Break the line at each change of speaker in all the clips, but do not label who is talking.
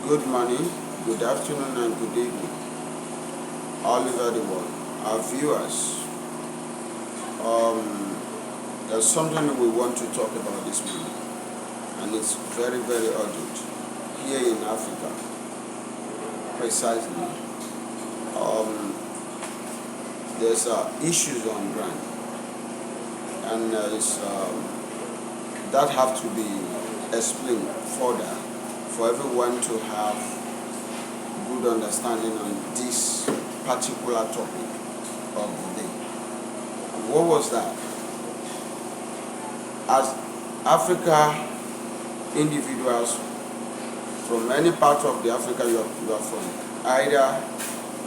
Good morning, good afternoon, and good evening, all over the world. Our viewers, there's something we want to talk about this morning, and it's very, very urgent. Here in Africa, precisely, there's issues on ground, and that have to be explained further for everyone to have good understanding on this particular topic of the day. What was that? As Africa individuals from any part of the Africa you are from, either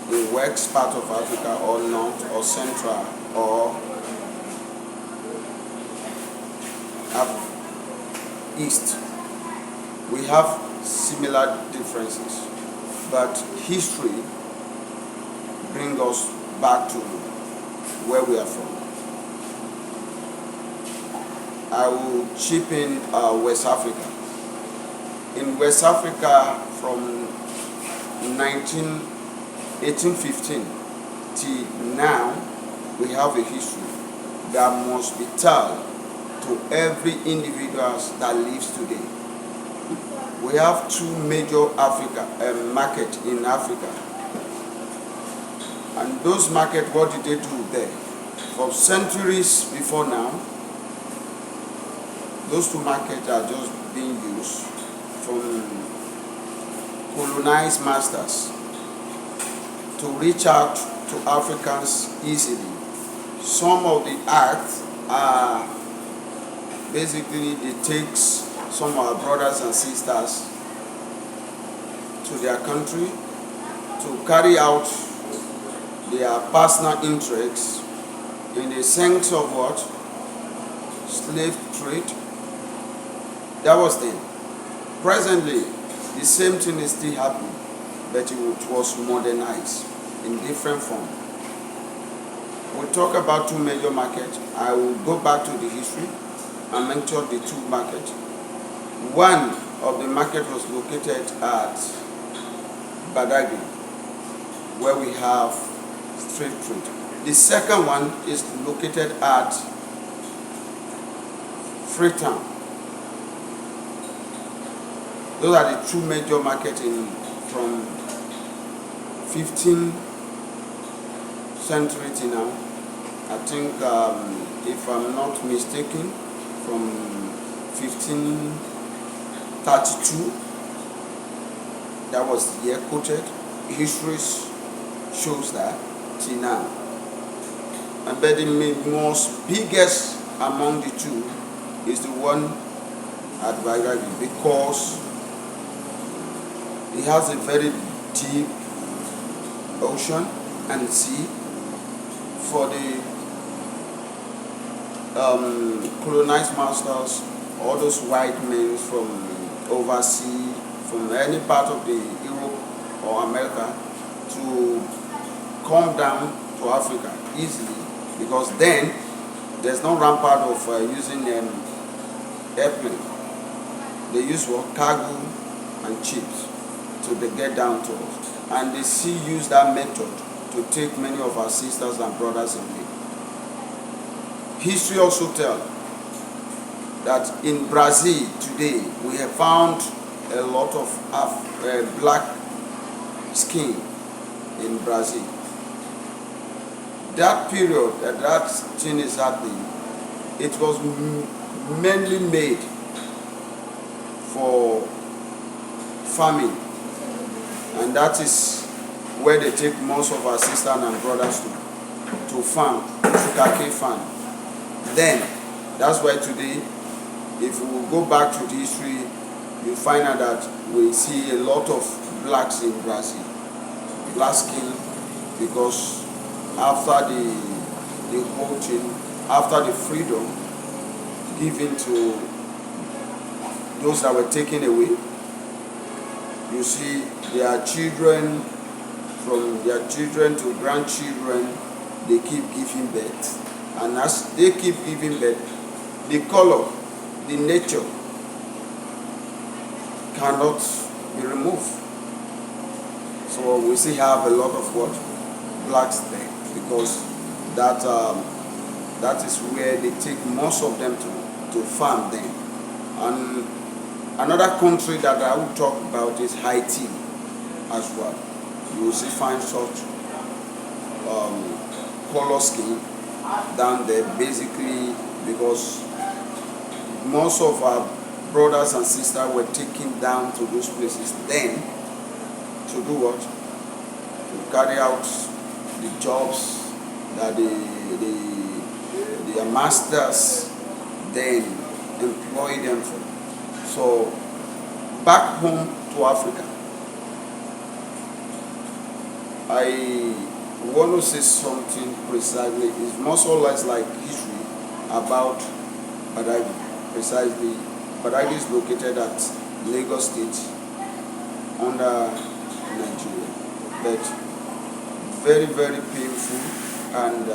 the west part of Africa or north or central or east, we have similar differences, but history brings us back to where we are from. I will chip in West Africa. In West Africa, from 1815 till now, we have a history that must be told to every individual that lives today. We have two major markets in Africa, and those markets, what did they do there? For centuries before now, those two markets are just being used from colonized masters to reach out to Africans easily. Some of the acts are basically it takes some of our brothers and sisters to their country to carry out their personal interests in the sense of what? Slave trade. That was then. Presently, the same thing is still happening, but it was modernized in different form. We'll talk about two major markets. I will go back to the history and mention the two markets. One of the market was located at Badagry, where we have slave trade. The second one is located at Freetown. Those are the two major markets from 15th century to now. I think, if I'm not mistaken, from 1532, that was the year quoted. History shows that till now. And but the most biggest among the two is the one at Badagry, because it has a very deep ocean and sea. For the colonized masters, all those white men from overseas, from any part of the Europe or America, to come down to Africa easily, because then there's no rampart of using airplane. They use what? Cargo and ships to get down to us, and they still use that method to take many of our sisters and brothers away. History also tells that in Brazil today we have found a lot of black skin in Brazil. That period that thing is happening, it was mainly made for farming, and that is where they take most of our sisters and brothers to farm, sugarcane farm. Then, that's why today, if we go back to the history, you find out that we see a lot of blacks in Brazil, black skin, because after the whole thing, after the freedom given to those that were taken away, you see their children, from their children to grandchildren, they keep giving birth. And as they keep giving birth, the color, the nature cannot be removed. So we still have a lot of what blacks there, because that is where they take most of them to farm them. And another country that I will talk about is Haiti as well. You will see find such color skin down there, basically because most of our brothers and sisters were taken down to those places then to do what? To carry out the jobs that their masters then employ them for. So back home to Africa, I want to say something precisely. It's more or less like history about Badagry. Precisely, Badagry is located at Lagos State under Nigeria, but very very painful, and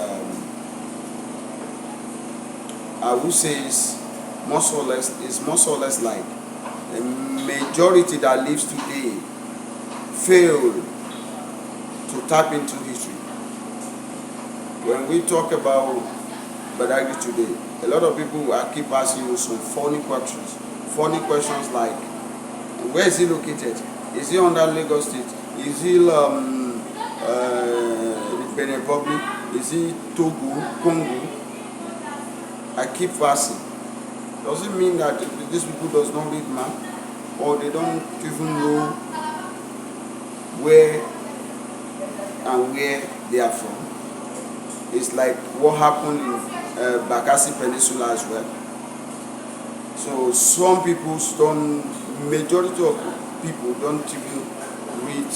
I would say it's more or less like the majority that lives today failed to tap into history. When we talk about Badagry today, a lot of people will keep asking you some funny questions. Funny questions like, where is he located? Is he under Lagos State? Is he Benin Republic? Is he Togo, Congo? I keep asking. Does it mean that these people does not read map, or they don't even know where and where they are from? It's like what happened in Bakassi Peninsula as well. So some people majority of people don't even read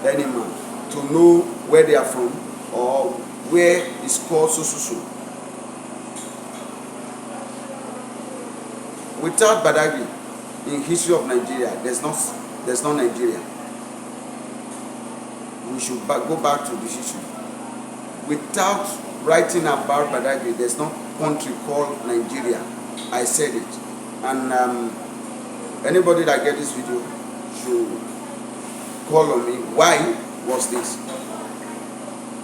any map to know where they are from or where it's called so. Without Badagry in history of Nigeria, there's no Nigeria. We should go back to the history. Without writing about Badagry, there's no country called Nigeria. I said it. And anybody that get this video should call on me. Why was this?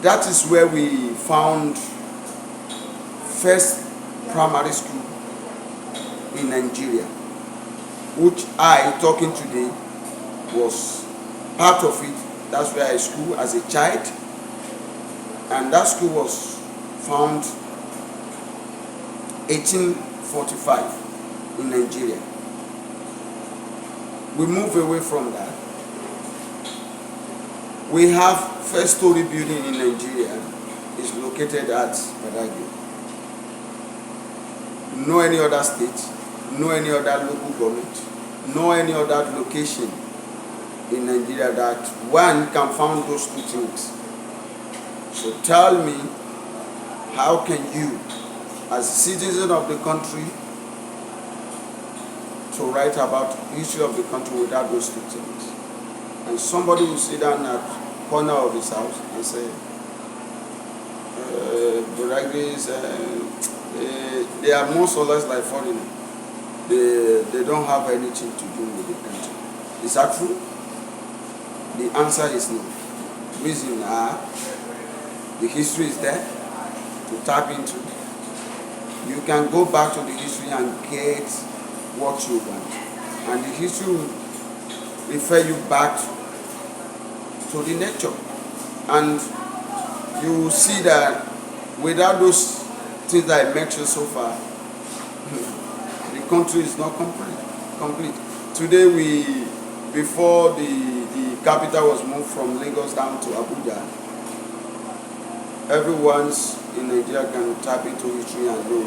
That is where we found first primary school in Nigeria, which I, talking today, was part of it. That's where I school as a child, and that school was found 1845 in Nigeria. We move away from that. We have first story building in Nigeria is located at Badagry. No any other state, no any other local government, no any other location in Nigeria that one can find those two things. So tell me, how can you, as a citizen of the country, to write about the history of the country without those two things? And somebody will sit down at the corner of his house and say, Badagry they are more or less like foreigners. They don't have anything to do with the country. Is that true? The answer is no. Reason the history is there to tap into. You can go back to the history and get what you want. And the history will refer you back to the nature. And you will see that without those things that I mentioned so far, the country is not complete. Today before the capital was moved from Lagos down to Abuja, everyone's in Nigeria can tap into history and know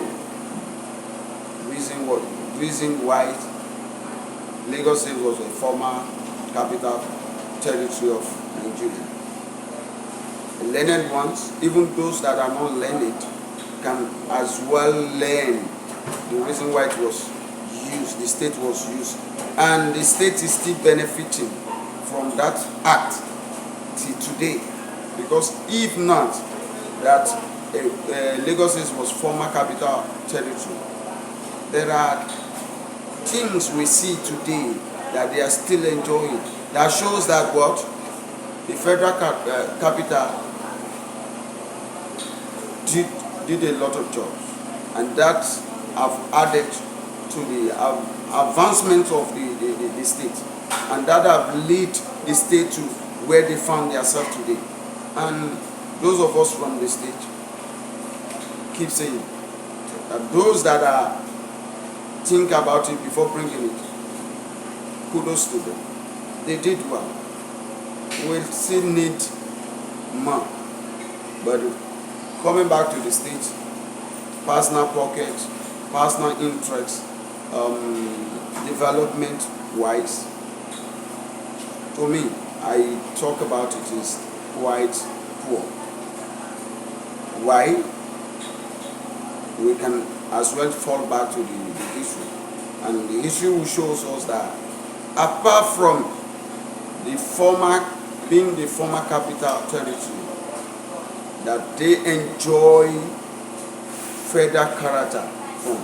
reason why Lagos State was a former capital territory of Nigeria. The learned ones, even those that are not learned, can as well learn the reason why it was used, the state was used. And the state is still benefiting from that act till today. Because if not, that Lagos State was former capital territory, there are things we see today that they are still enjoying. That shows that what? The federal capital did a lot of jobs, and that have added to the advancement of the state, and that have led the state to where they found themselves today. And those of us from the state keep saying that those that are think about it before bringing it, kudos to them. They did well. We still need more, but coming back to the state, personal pocket, personal interest, development wise, to me, I talk about it is quite poor. Why? We can as well fall back to the history, and the history shows us that apart from the former being the former capital territory, that they enjoy federal character from.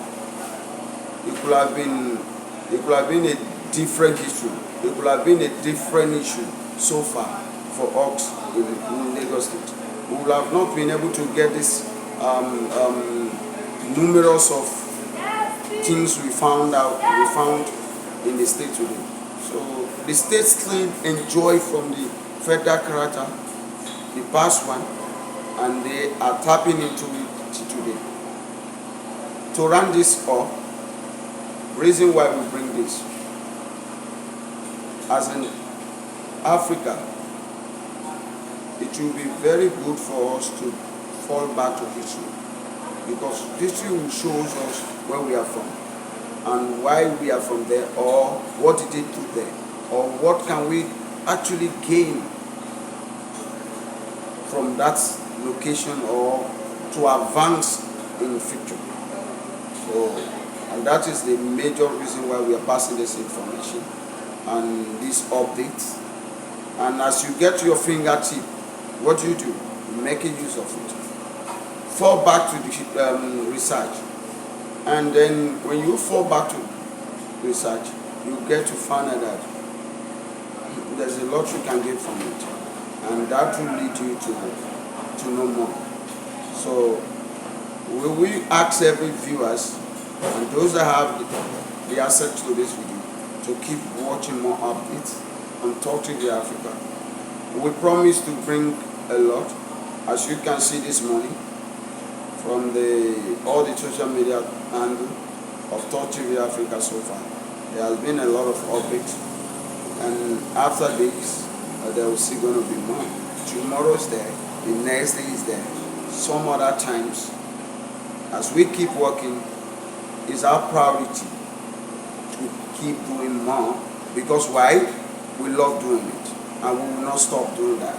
It could have been a different history. It could have been a different issue so far for us in Lagos State. We would have not been able to get this numerous of things we found in the state today. So the state still enjoy from the federal character, the past one, and they are tapping into it today. To run this up, reason why we bring this, as in Africa, it will be very good for us to fall back to history, because history will show us where we are from and why we are from there, or what did it do there, or what can we actually gain from that location, or to advance in the future. So, and that is the major reason why we are passing this information and this update. And as you get to your fingertip, what do? Making use of it. Fall back to the research, and then when you fall back to research, you get to find out that there's a lot you can get from it, and that will lead you to know more. So we ask every viewers and those that have the access to this video to keep watching more updates on Talk TV Africa. We promise to bring a lot, as you can see this morning, from all the social media handle of Talk TV Africa so far. There has been a lot of updates, and after this, there will still going to be more. Tomorrow is there, the next day is there. Some other times, as we keep working, is our priority to keep doing more, because why? We love doing it, and we will not stop doing that.